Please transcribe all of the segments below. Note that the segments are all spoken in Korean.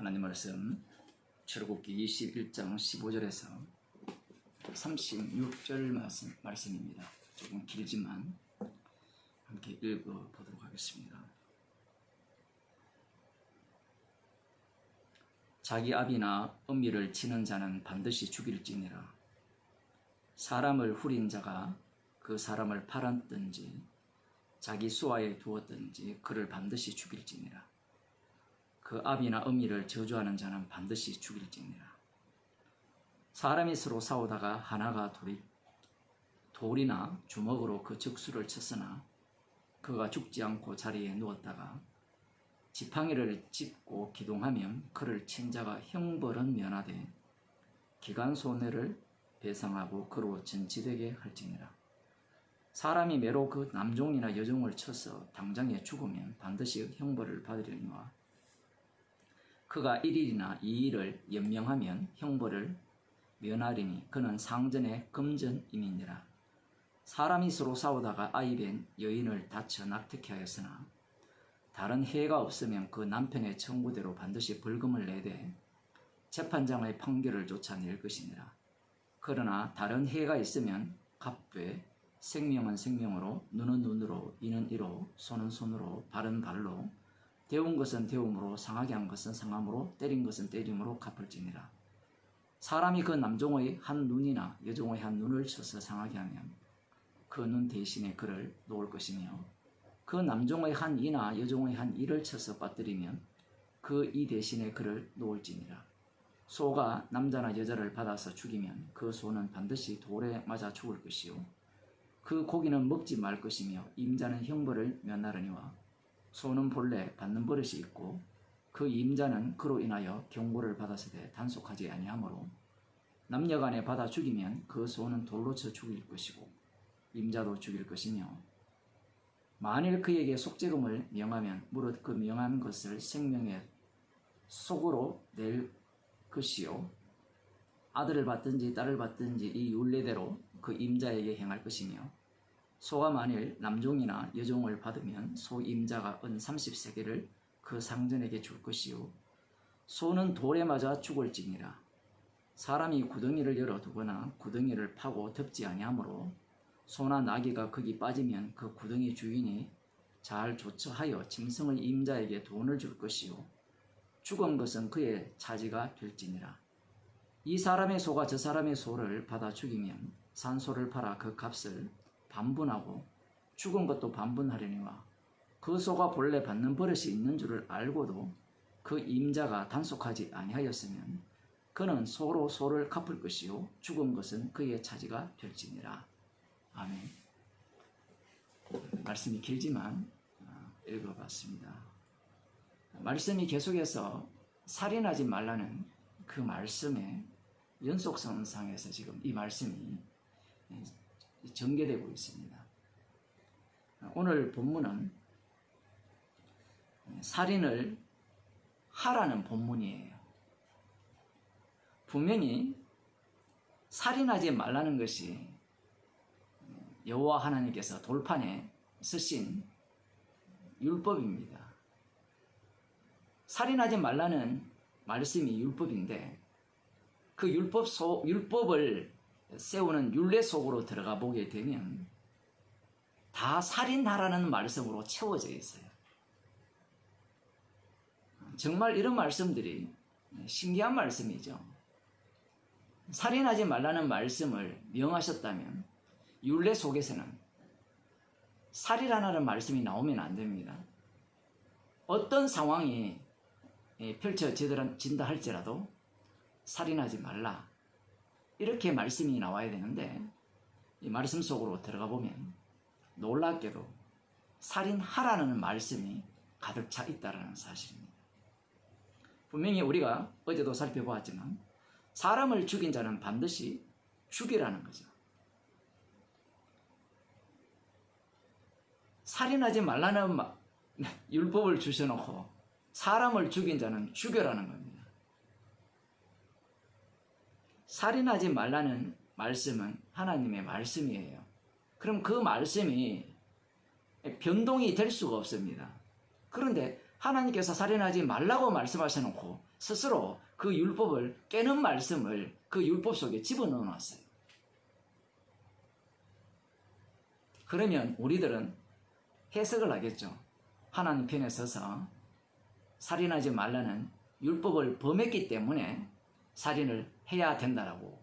하나님 말씀 출애굽기 21장 15절에서 36절 말씀입니다. 조금 길지만 함께 읽어보도록 하겠습니다. 자기 아비나 어미를 치는 자는 반드시 죽일지니라. 사람을 후린 자가 그 사람을 팔았든지 자기 수하에 두었든지 그를 반드시 죽일지니라. 그 아비나 어미를 저주하는 자는 반드시 죽일지니라. 사람이 서로 싸우다가 하나가 돌이나 주먹으로 그 적수를 쳤으나 그가 죽지 않고 자리에 누웠다가 지팡이를 짚고 기동하면 그를 친 자가 형벌은 면하되 기간 손해를 배상하고 그로 전치되게 할지니라. 사람이 매로 그 남종이나 여종을 쳐서 당장에 죽으면 반드시 형벌을 받으려니와 그가 1일이나 2일을 연명하면 형벌을 면하리니 그는 상전의 금전임이니라. 사람이 서로 싸우다가 아이 된 여인을 다쳐 낙태케 하였으나 다른 해가 없으면 그 남편의 청구대로 반드시 벌금을 내되 재판장의 판결을 쫓아낼 것이니라. 그러나 다른 해가 있으면 갚되 생명은 생명으로, 눈은 눈으로, 이는 이로, 손은 손으로, 발은 발로, 데운 것은 데움으로, 상하게 한 것은 상함으로, 때린 것은 때림으로 갚을지니라. 사람이 그 남종의 한 눈이나 여종의 한 눈을 쳐서 상하게 하면 그 눈 대신에 그를 놓을 것이며 그 남종의 한 이나 여종의 한 이를 쳐서 빠뜨리면 그 이 대신에 그를 놓을지니라. 소가 남자나 여자를 받아서 죽이면 그 소는 반드시 돌에 맞아 죽을 것이요 그 고기는 먹지 말 것이며 임자는 형벌을 면하려니와 소는 본래 받는 버릇이 있고 그 임자는 그로 인하여 경고를 받았으되 단속하지 아니하므로 남녀간에 받아 죽이면 그 소는 돌로 쳐 죽일 것이고 임자도 죽일 것이며 만일 그에게 속죄금을 명하면 무릇 그 명한 것을 생명의 속으로 낼 것이요 아들을 받든지 딸을 받든지 이 율례대로 그 임자에게 행할 것이며 소가 만일 남종이나 여종을 받으면 소 임자가 은 30세겔을 그 상전에게 줄 것이요 소는 돌에 맞아 죽을지니라. 사람이 구덩이를 열어두거나 구덩이를 파고 덮지 아니하므로 소나 나귀가 거기 빠지면 그 구덩이 주인이 잘 조처하여 짐승의 임자에게 돈을 줄 것이요 죽은 것은 그의 차지가 될지니라. 이 사람의 소가 저 사람의 소를 받아 죽이면 산 소를 팔아 그 값을 반분하고 죽은 것도 반분하려니와 그 소가 본래 받는 버릇이 있는 줄을 알고도 그 임자가 단속하지 아니하였으면 그는 소로 소를 갚을 것이요 죽은 것은 그의 차지가 될지니라. 아멘. 말씀이 길지만 읽어봤습니다. 말씀이 계속해서 살인하지 말라는 그 말씀의 연속선상에서 지금 이 말씀이 전개되고 있습니다. 오늘 본문은 살인을 하라는 본문이에요. 분명히 살인하지 말라는 것이 여호와 하나님께서 돌판에 쓰신 율법입니다. 살인하지 말라는 말씀이 율법인데 그 율법을 세우는 율례 속으로 들어가 보게 되면 다 살인하라는 말씀으로 채워져 있어요. 정말 이런 말씀들이 신기한 말씀이죠. 살인하지 말라는 말씀을 명하셨다면 율례 속에서는 살인하라는 말씀이 나오면 안 됩니다. 어떤 상황이 펼쳐진다 할지라도 살인하지 말라 이렇게 말씀이 나와야 되는데 이 말씀 속으로 들어가 보면 놀랍게도 살인하라는 말씀이 가득 차 있다는 사실입니다. 분명히 우리가 어제도 살펴보았지만 사람을 죽인 자는 반드시 죽이라는 거죠. 살인하지 말라는 율법을 주셔놓고 사람을 죽인 자는 죽여라는 겁니다. 살인하지 말라는 말씀은 하나님의 말씀이에요. 그럼 그 말씀이 변동이 될 수가 없습니다. 그런데 하나님께서 살인하지 말라고 말씀하셔놓고 스스로 그 율법을 깨는 말씀을 그 율법 속에 집어넣어 놨어요. 그러면 우리들은 해석을 하겠죠. 하나님 편에 서서 살인하지 말라는 율법을 범했기 때문에 살인을 해야 된다라고,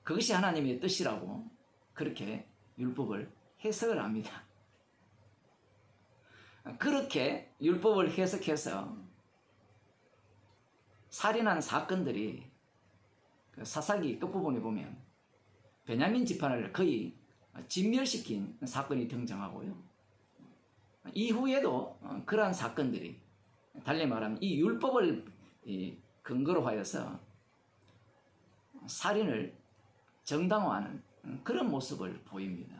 그것이 하나님의 뜻이라고 그렇게 율법을 해석을 합니다. 그렇게 율법을 해석해서 살인한 사건들이 사사기 끝부분에 보면 베냐민 지파를 거의 진멸시킨 사건이 등장하고요. 이후에도 그러한 사건들이, 달리 말하면 이 율법을 근거로 하여서 살인을 정당화하는 그런 모습을 보입니다.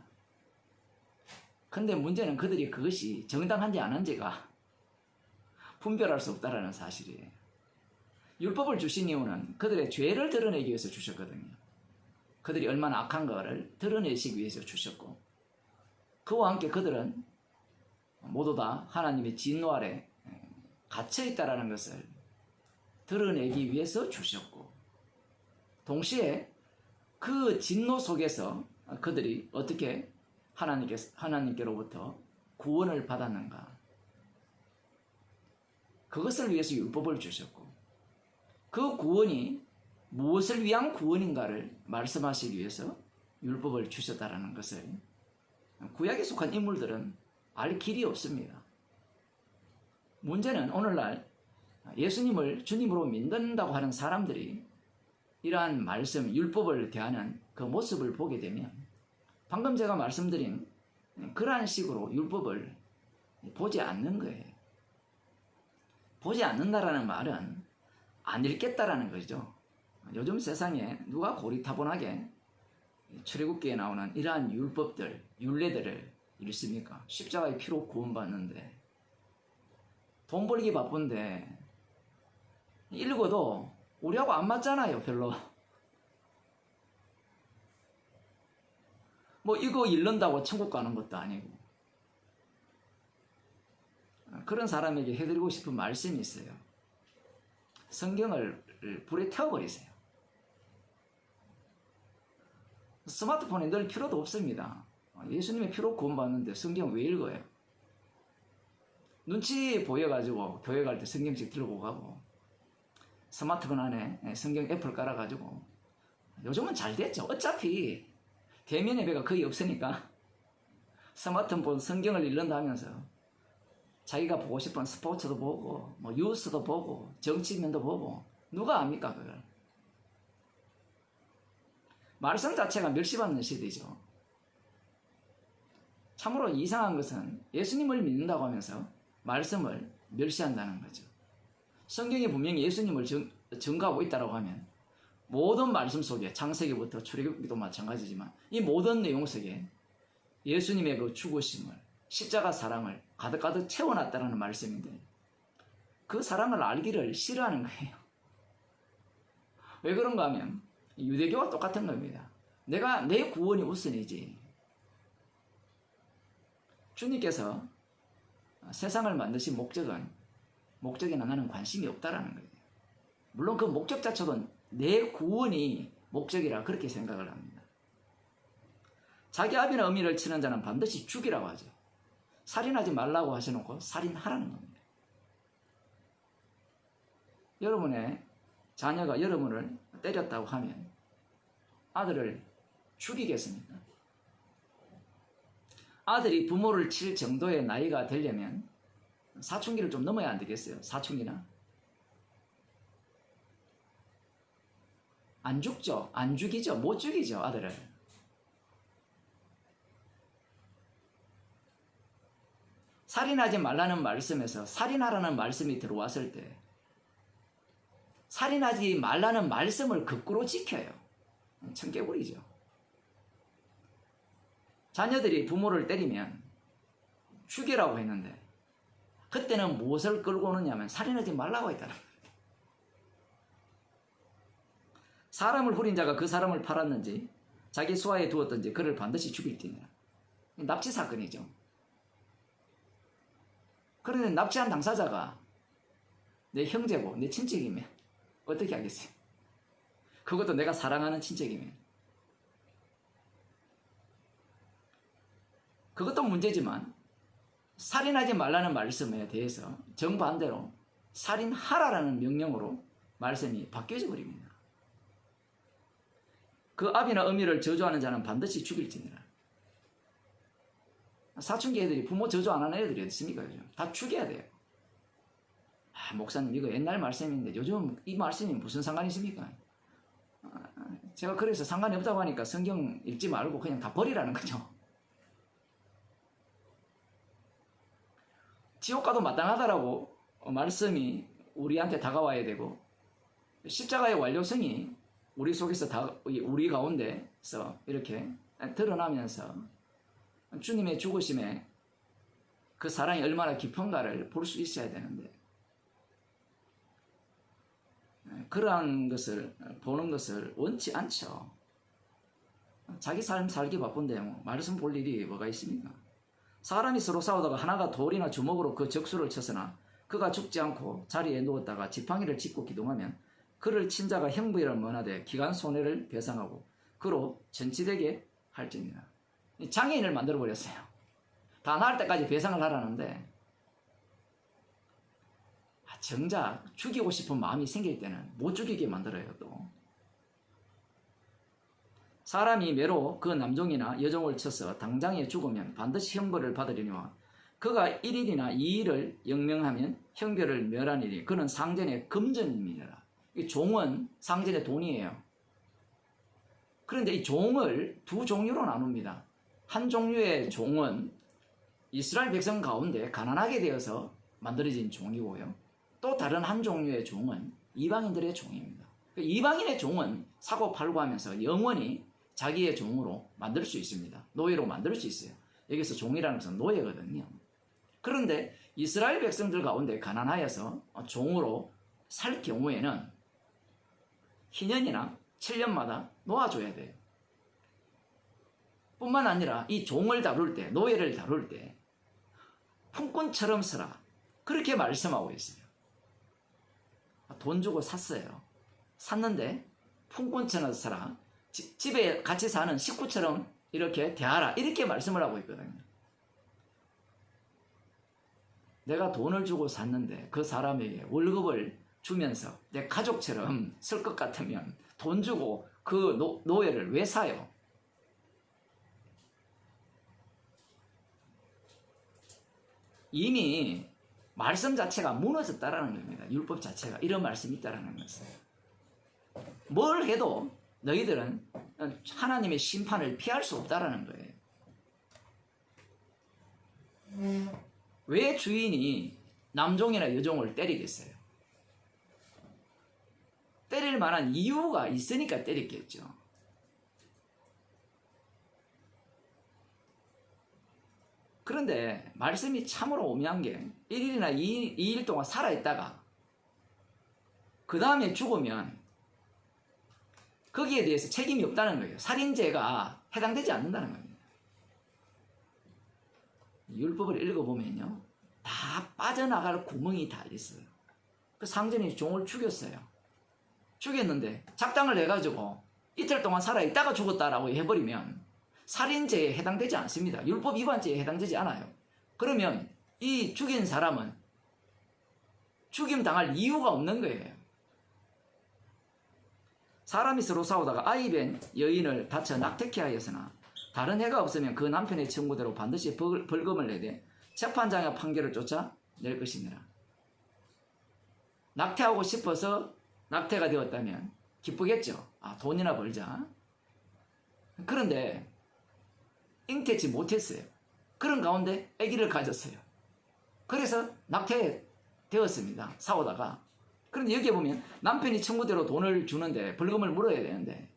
근데 문제는 그들이 그것이 정당한지 안 한지가 분별할 수 없다는 사실이에요. 율법을 주신 이유는 그들의 죄를 드러내기 위해서 주셨거든요. 그들이 얼마나 악한 것을 드러내시기 위해서 주셨고, 그와 함께 그들은 모두 다 하나님의 진노 아래 갇혀있다는 것을 드러내기 위해서 주셨고, 동시에 그 진노 속에서 그들이 어떻게 하나님께로부터 구원을 받았는가, 그것을 위해서 율법을 주셨고, 그 구원이 무엇을 위한 구원인가를 말씀하시기 위해서 율법을 주셨다는 것을 구약에 속한 인물들은 알 길이 없습니다. 문제는 오늘날 예수님을 주님으로 믿는다고 하는 사람들이 이러한 말씀, 율법을 대하는 그 모습을 보게 되면 방금 제가 말씀드린 그러한 식으로 율법을 보지 않는 거예요. 보지 않는다라는 말은 안 읽겠다라는 거죠. 요즘 세상에 누가 고리타분하게 출애굽기에 나오는 이러한 율법들, 율례들을 읽습니까? 십자가의 피로 구원받는데, 돈 벌기 바쁜데 읽어도 우리하고 안 맞잖아요, 별로. 뭐 이거 읽는다고 천국 가는 것도 아니고. 그런 사람에게 해드리고 싶은 말씀이 있어요. 성경을 불에 태워버리세요. 스마트폰에 넣을 필요도 없습니다. 예수님의 피로 구원받는데 성경 왜 읽어요? 눈치 보여가지고 교회 갈 때 성경책 들고 가고, 스마트폰 안에 성경 앱을 깔아가지고, 요즘은 잘 됐죠. 어차피 대면 예배가 거의 없으니까 스마트폰 성경을 읽는다면서 자기가 보고 싶은 스포츠도 보고, 뭐 뉴스도 보고, 정치면도 보고, 누가 압니까 그걸? 말씀 자체가 멸시받는 시대죠. 참으로 이상한 것은 예수님을 믿는다고 하면서 말씀을 멸시한다는 거죠. 성경이 분명히 예수님을 증거하고 있다고 하면 모든 말씀 속에, 창세기부터 출애굽기도 마찬가지지만 이 모든 내용 속에 예수님의 그 죽으심을, 십자가 사랑을 가득가득 채워놨다는 말씀인데, 그 사랑을 알기를 싫어하는 거예요. 왜 그런가 하면 유대교와 똑같은 겁니다. 내 구원이 우선이지. 주님께서 세상을 만드신 목적에는 나는 관심이 없다라는 거예요. 물론 그 목적 자체도 내 구원이 목적이라 그렇게 생각을 합니다. 자기 아비나 어미를 치는 자는 반드시 죽이라고 하죠. 살인하지 말라고 하셔놓고 살인하라는 겁니다. 여러분의 자녀가 여러분을 때렸다고 하면 아들을 죽이겠습니까? 아들이 부모를 칠 정도의 나이가 되려면 사춘기를 좀 넘어야 안 되겠어요? 사춘기나? 안 죽죠? 안 죽이죠? 못 죽이죠, 아들을. 살인하지 말라는 말씀에서 살인하라는 말씀이 들어왔을 때 살인하지 말라는 말씀을 거꾸로 지켜요. 청개구리죠. 자녀들이 부모를 때리면 죽이라고 했는데 그때는 무엇을 끌고 오느냐면 살인하지 말라고 했다는 거예요. 사람을 후린 자가 그 사람을 팔았는지 자기 수하에 두었든지 그를 반드시 죽일지니라. 납치 사건이죠. 그런데 납치한 당사자가 내 형제고 내 친척이면 어떻게 하겠어요? 그것도 내가 사랑하는 친척이면. 그것도 문제지만 살인하지 말라는 말씀에 대해서 정반대로 살인하라라는 명령으로 말씀이 바뀌어져 버립니다. 그 아비나 어미를 저주하는 자는 반드시 죽일지니라. 사춘기 애들이 부모 저주 안 하는 애들이 어디 있습니까? 요즘 다 죽여야 돼요. 목사님 이거 옛날 말씀인데 요즘 이 말씀이 무슨 상관이 있습니까? 제가 그래서 상관이 없다고 하니까 성경 읽지 말고 그냥 다 버리라는 거죠. 지옥가도 마땅하다라고 말씀이 우리한테 다가와야 되고, 십자가의 완료성이 우리 속에서 우리 가운데서 이렇게 드러나면서 주님의 죽으심에 그 사랑이 얼마나 깊은가를 볼 수 있어야 되는데, 그러한 것을 보는 것을 원치 않죠. 자기 삶 살기 바쁜데 뭐 말씀 볼 일이 뭐가 있습니까? 사람이 서로 싸우다가 하나가 돌이나 주먹으로 그 적수를 쳤으나 그가 죽지 않고 자리에 누웠다가 지팡이를 짚고 기동하면 그를 친 자가 형벌을 면하되 기간 손해를 배상하고 그로 전치되게 할지니라. 장애인을 만들어 버렸어요. 다 나을 때까지 배상을 하라는데, 정작 죽이고 싶은 마음이 생길 때는 못 죽이게 만들어요. 또 사람이 매로 그 남종이나 여종을 쳐서 당장에 죽으면 반드시 형벌을 받으리니와 그가 1일이나 2일을 영명하면 형벌을 멸하니니 그는 상전의 금전입니다. 이 종은 상전의 돈이에요. 그런데 이 종을 두 종류로 나눕니다. 한 종류의 종은 이스라엘 백성 가운데 가난하게 되어서 만들어진 종이고요. 또 다른 한 종류의 종은 이방인들의 종입니다. 이방인의 종은 사고 팔고 하면서 영원히 자기의 종으로 만들 수 있습니다. 노예로 만들 수 있어요. 여기서 종이라는 것은 노예거든요. 그런데 이스라엘 백성들 가운데 가난하여서 종으로 살 경우에는 희년이나 7년마다 놓아줘야 돼요. 뿐만 아니라 이 종을 다룰 때, 노예를 다룰 때 품꾼처럼 서라, 그렇게 말씀하고 있어요. 돈 주고 샀어요. 샀는데 품꾼처럼 서라, 집에 같이 사는 식구처럼 이렇게 대하라, 이렇게 말씀을 하고 있거든요. 내가 돈을 주고 샀는데 그 사람에게 월급을 주면서 내 가족처럼 쓸 것 같으면 돈 주고 그 노예를 왜 사요? 이미 말씀 자체가 무너졌다라는 겁니다. 율법 자체가 이런 말씀이 있다라는 것은. 뭘 해도 너희들은 하나님의 심판을 피할 수 없다라는 거예요. 왜 주인이 남종이나 여종을 때리겠어요? 때릴 만한 이유가 있으니까 때리겠죠. 그런데 말씀이 참으로 오묘한 게 1일이나 2일 동안 살아있다가 그 다음에 죽으면 거기에 대해서 책임이 없다는 거예요. 살인죄가 해당되지 않는다는 겁니다. 율법을 읽어보면요, 다 빠져나갈 구멍이 다 있어요. 그 상전이 종을 죽였어요. 죽였는데 작당을 해가지고 이틀 동안 살아있다가 죽었다라고 해버리면 살인죄에 해당되지 않습니다. 율법 위반죄에 해당되지 않아요. 그러면 이 죽인 사람은 죽임 당할 이유가 없는 거예요. 사람이 서로 싸우다가 아이 벤 여인을 다쳐 낙태케 하였으나 다른 해가 없으면 그 남편의 청구대로 반드시 벌금을 내되 재판장의 판결을 쫓아 낼 것이니라. 낙태하고 싶어서 낙태가 되었다면 기쁘겠죠. 돈이나 벌자. 그런데 잉태치 못했어요. 그런 가운데 아기를 가졌어요. 그래서 낙태되었습니다. 싸우다가. 그런데 여기에 보면 남편이 청구대로 돈을 주는데 벌금을 물어야 되는데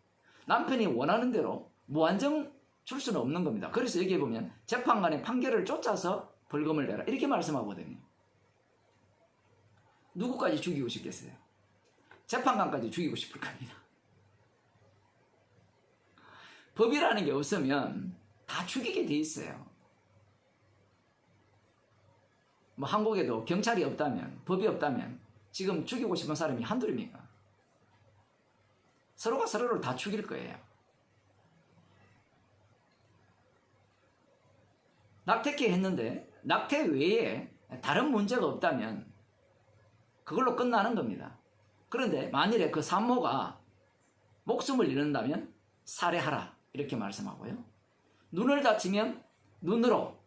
남편이 원하는 대로 무한정 줄 수는 없는 겁니다. 그래서 여기에 보면 재판관의 판결을 쫓아서 벌금을 내라, 이렇게 말씀하거든요. 누구까지 죽이고 싶겠어요? 재판관까지 죽이고 싶을 겁니다. 법이라는 게 없으면 다 죽이게 돼 있어요. 뭐 한국에도 경찰이 없다면, 법이 없다면 지금 죽이고 싶은 사람이 한둘입니까? 서로가 서로를 다 죽일 거예요. 낙태죄 했는데 낙태 외에 다른 문제가 없다면 그걸로 끝나는 겁니다. 그런데 만일에 그 산모가 목숨을 잃는다면 살해하라 이렇게 말씀하고요. 눈을 다치면 눈으로,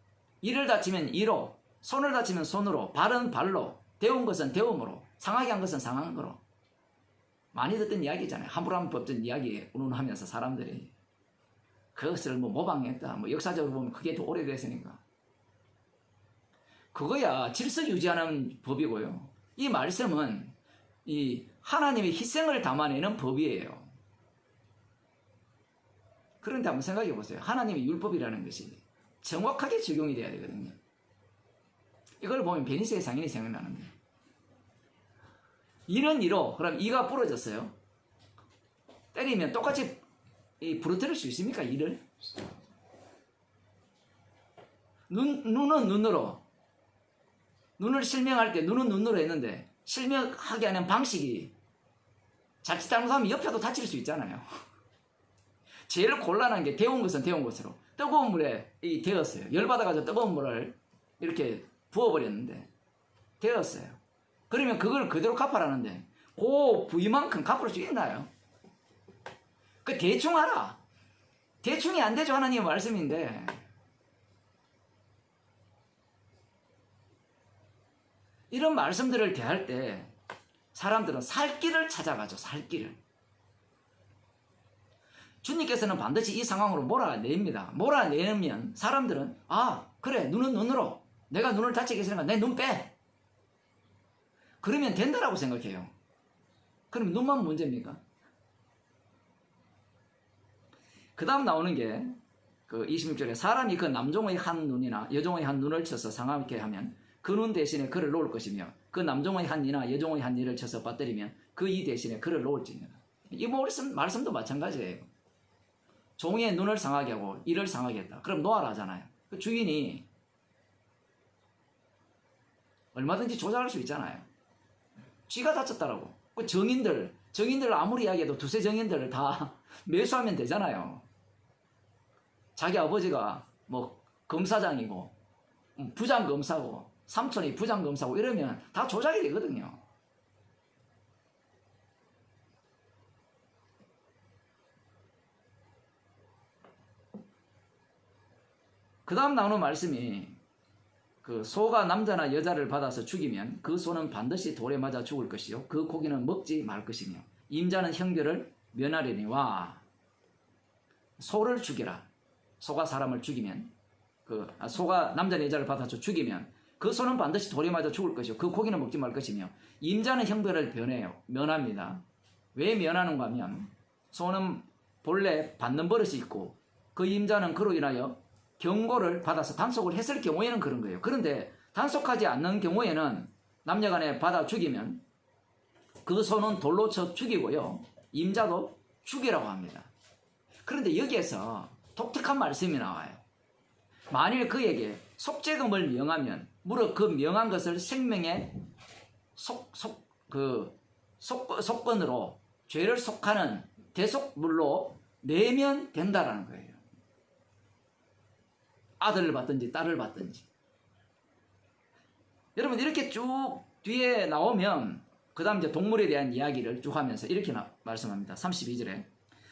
이를 다치면 이로, 손을 다치면 손으로, 발은 발로, 데운 것은 데움으로, 상하게 한 것은 상한 거로. 많이 듣던 이야기잖아요. 함부로 하면 법전 이야기 운운하면서 사람들이 그것을 뭐 모방했다. 뭐 역사적으로 보면 그게 더 오래됐으니까. 그거야 질서 유지하는 법이고요. 이 말씀은 이 하나님의 희생을 담아내는 법이에요. 그런데 한번 생각해 보세요. 하나님의 율법이라는 것이 정확하게 적용이 돼야 되거든요. 이걸 보면 베니스의 상인이 생각나는데, 이는 이로, 그럼 이가 부러졌어요. 때리면 똑같이 부러뜨릴 수 있습니까? 이를? 눈은 눈으로, 눈을 실명할 때 눈은 눈으로 했는데 실명하게 하는 방식이 자칫 잘못하면 옆에도 다칠 수 있잖아요. 제일 곤란한 게 데운 것은 데운 것으로, 뜨거운 물에 데웠어요. 열받아가지고 뜨거운 물을 이렇게 부어버렸는데 데웠어요. 그러면 그걸 그대로 갚아라는데 그 부위만큼 갚을 수 있나요? 그 대충 하라. 대충이 안 되죠. 하나님의 말씀인데. 이런 말씀들을 대할 때 사람들은 살 길을 찾아가죠. 살 길을. 주님께서는 반드시 이 상황으로 몰아냅니다. 몰아내면 사람들은 아 그래 눈은 눈으로, 내가 눈을 다치게 했으니까 내 눈 빼. 그러면 된다라고 생각해요. 그럼 눈만 문제입니까? 그 다음 나오는 게 그 26절에 사람이 그 남종의 한 눈이나 여종의 한 눈을 쳐서 상하게 하면 그 눈 대신에 그를 놓을 것이며 그 남종의 한 이나 여종의 한 이를 쳐서 빠뜨리면 그 이 대신에 그를 놓을지니라. 이 말씀도 마찬가지예요. 종의 눈을 상하게 하고 이를 상하게 했다. 그럼 놓아라 하잖아요. 그 주인이 얼마든지 조작할 수 있잖아요. 쥐가 다쳤다라고. 그 정인들 아무리 이야기해도 두세 정인들을 다 매수하면 되잖아요. 자기 아버지가 뭐 검사장이고 부장검사고 삼촌이 부장검사고 이러면 다 조작이 되거든요. 그 다음 나오는 말씀이 그 소가 남자나 여자를 받아서 죽이면 그 소는 반드시 돌에 맞아 죽을 것이요 그 고기는 먹지 말 것이며 임자는 형벌을 면하려니와. 소를 죽이라. 소가 사람을 죽이면 소가 남자나 여자를 받아서 죽이면 그 소는 반드시 돌에 맞아 죽을 것이요 그 고기는 먹지 말 것이며 임자는 형벌을 면합니다. 왜 면하는가 하면 소는 본래 받는 버릇이 있고 그 임자는 그로 인하여 경고를 받아서 단속을 했을 경우에는 그런 거예요. 그런데 단속하지 않는 경우에는 남녀간에 받아 죽이면 그 소는 돌로 쳐 죽이고요 임자도 죽이라고 합니다. 그런데 여기에서 독특한 말씀이 나와요. 만일 그에게 속죄금을 명하면 무릇 그 명한 것을 생명의 속건으로 죄를 속하는 대속물로 내면 된다라는 거예요. 아들을 받든지 딸을 받든지. 여러분 이렇게 쭉 뒤에 나오면 그 다음 이제 동물에 대한 이야기를 쭉 하면서 이렇게 말씀합니다. 32절에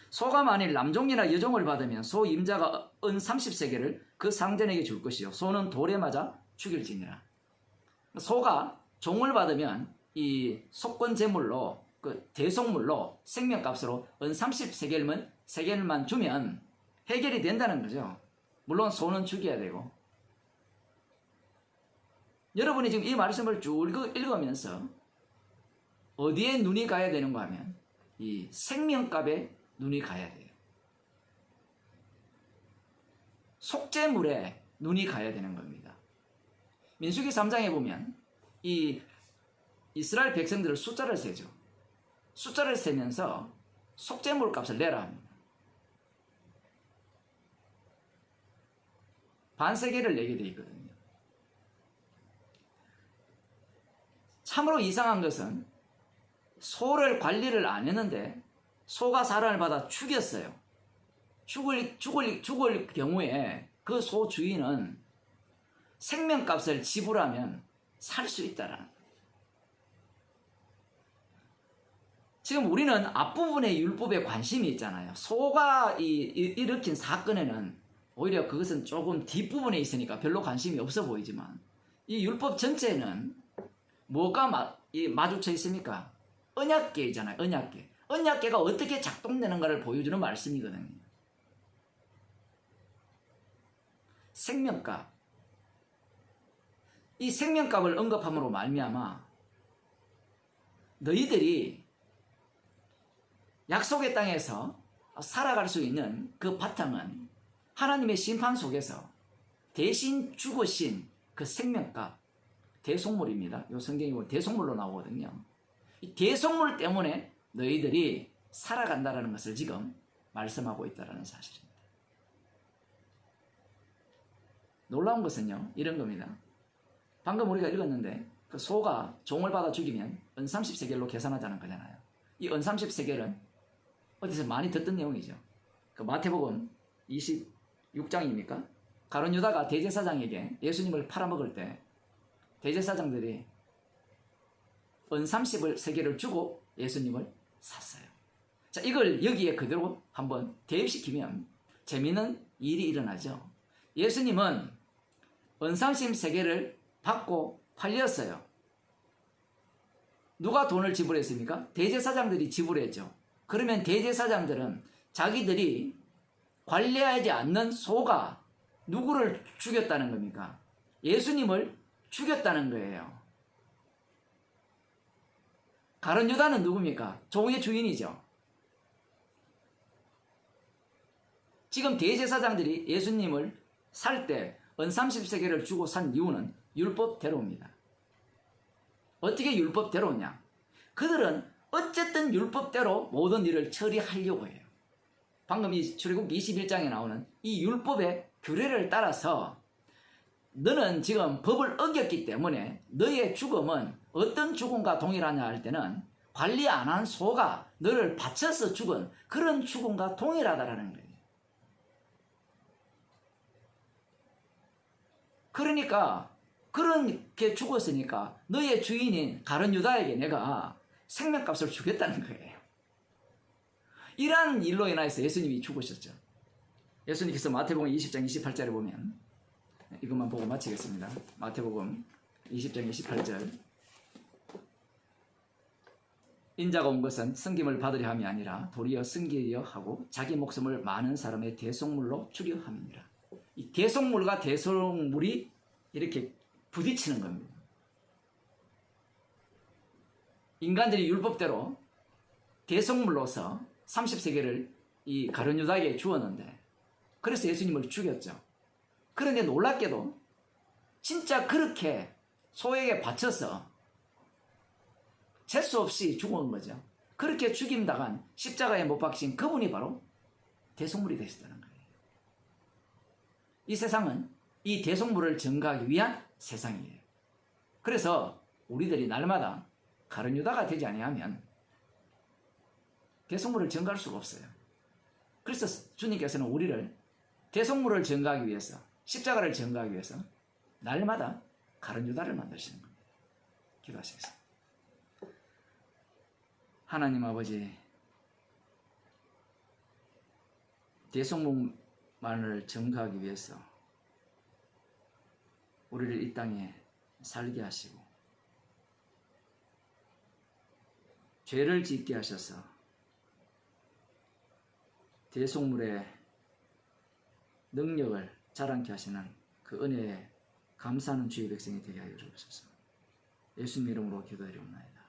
소가 만일 남종이나 여종을 받으면 소 임자가 은 30세겔을 그 상전에게 줄 것이요 소는 돌에 맞아 죽일지니라. 소가 종을 받으면 이 속건 제물로 그 대속물로 생명값으로 은 30세겔만 주면 해결이 된다는 거죠. 물론 소는 죽여야 되고. 여러분이 지금 이 말씀을 쭉 읽으면서 어디에 눈이 가야 되는가 하면 이 생명값에 눈이 가야 돼요. 속죄물에 눈이 가야 되는 겁니다. 민수기 3장에 보면 이 이스라엘 백성들을 숫자를 세죠. 숫자를 세면서 속죄물 값을 내라 합니다. 반세겔을 내게 되어 있거든요. 참으로 이상한 것은 소를 관리를 안 했는데 소가 사랑을 받아 죽였어요. 죽을 경우에 그 소 주인은 생명값을 지불하면 살 수 있다라는 거예요. 지금 우리는 앞부분의 율법에 관심이 있잖아요. 소가 일으킨 사건에는 오히려 그것은 조금 뒷부분에 있으니까 별로 관심이 없어 보이지만 이 율법 전체에는 뭐가 마주쳐 있습니까? 언약궤잖아요. 언약궤. 언약궤가 어떻게 작동되는가를 보여주는 말씀이거든요. 생명값. 이 생명값을 언급함으로 말미암아 너희들이 약속의 땅에서 살아갈 수 있는 그 바탕은 하나님의 심판 속에서 대신 죽으신 그 생명값, 대속물입니다. 이 성경이 보면 대속물로 나오거든요. 이 대속물 때문에 너희들이 살아간다는 것을 지금 말씀하고 있다는 사실입니다. 놀라운 것은요, 이런 겁니다. 방금 우리가 읽었는데 그 소가 종을 받아 죽이면 은 30세겔로 계산하자는 거잖아요. 이 은 30세겔은 어디서 많이 듣던 내용이죠. 그 마태복음 26장입니까? 가룟 유다가 대제사장에게 예수님을 팔아먹을 때 대제사장들이 은 30세겔을 주고 예수님을 샀어요. 자, 이걸 여기에 그대로 한번 대입시키면 재미있는 일이 일어나죠. 예수님은 은 30세겔을 받고 팔렸어요. 누가 돈을 지불했습니까? 대제사장들이 지불했죠. 그러면 대제사장들은 자기들이 관리하지 않는 소가 누구를 죽였다는 겁니까? 예수님을 죽였다는 거예요. 가룟 유다는 누굽니까? 종의 주인이죠. 지금 대제사장들이 예수님을 살 때 은 30세겔을 주고 산 이유는 율법대로입니다. 어떻게 율법대로냐? 그들은 어쨌든 율법대로 모든 일을 처리하려고 해요. 방금 이 출애굽기 21장에 나오는 이 율법의 규례를 따라서 너는 지금 법을 어겼기 때문에 너의 죽음은 어떤 죽음과 동일하냐 할 때는 관리 안 한 소가 너를 바쳐서 죽은 그런 죽음과 동일하다라는 거예요. 그러니까 그렇게 죽었으니까 너의 주인인 가룟 유다에게 내가 생명값을 주겠다는 거예요. 이러한 일로 인해서 예수님이 죽으셨죠. 예수님께서 마태복음 20장 28절에 보면 이것만 보고 마치겠습니다. 마태복음 20장 28절 인자가 온 것은 승김을 받으려 함이 아니라 도리어 승기려 하고 자기 목숨을 많은 사람의 대속물로 주려 함이니라. 이 대속물과 대속물이 이렇게 부딪히는 겁니다. 인간들이 율법대로 대속물로서 30세겔을 이 가룟 유다에게 주었는데 그래서 예수님을 죽였죠. 그런데 놀랍게도 진짜 그렇게 소에게 바쳐서 재수 없이 죽은 거죠. 그렇게 죽임당한 십자가에 못 박힌 그분이 바로 대속물이 되셨다는 거예요. 이 세상은 이 대속물을 증거하기 위한 세상이에요. 그래서 우리들이 날마다 가룟 유다가 되지 아니하면 대속물을 증거할 수가 없어요. 그래서 주님께서는 우리를 대속물을 증거하기 위해서 십자가를 증거하기 위해서 날마다 가룟 유다를 만드시는 겁니다. 기도하시겠습니다. 하나님 아버지, 대속물만을 증거하기 위해서 우리를 이 땅에 살게 하시고 죄를 짓게 하셔서 대속물의 능력을 자랑케 하시는 그 은혜에 감사하는 주의 백성이 되게 하여 주옵소서. 예수님 이름으로 기도드리옵나이다.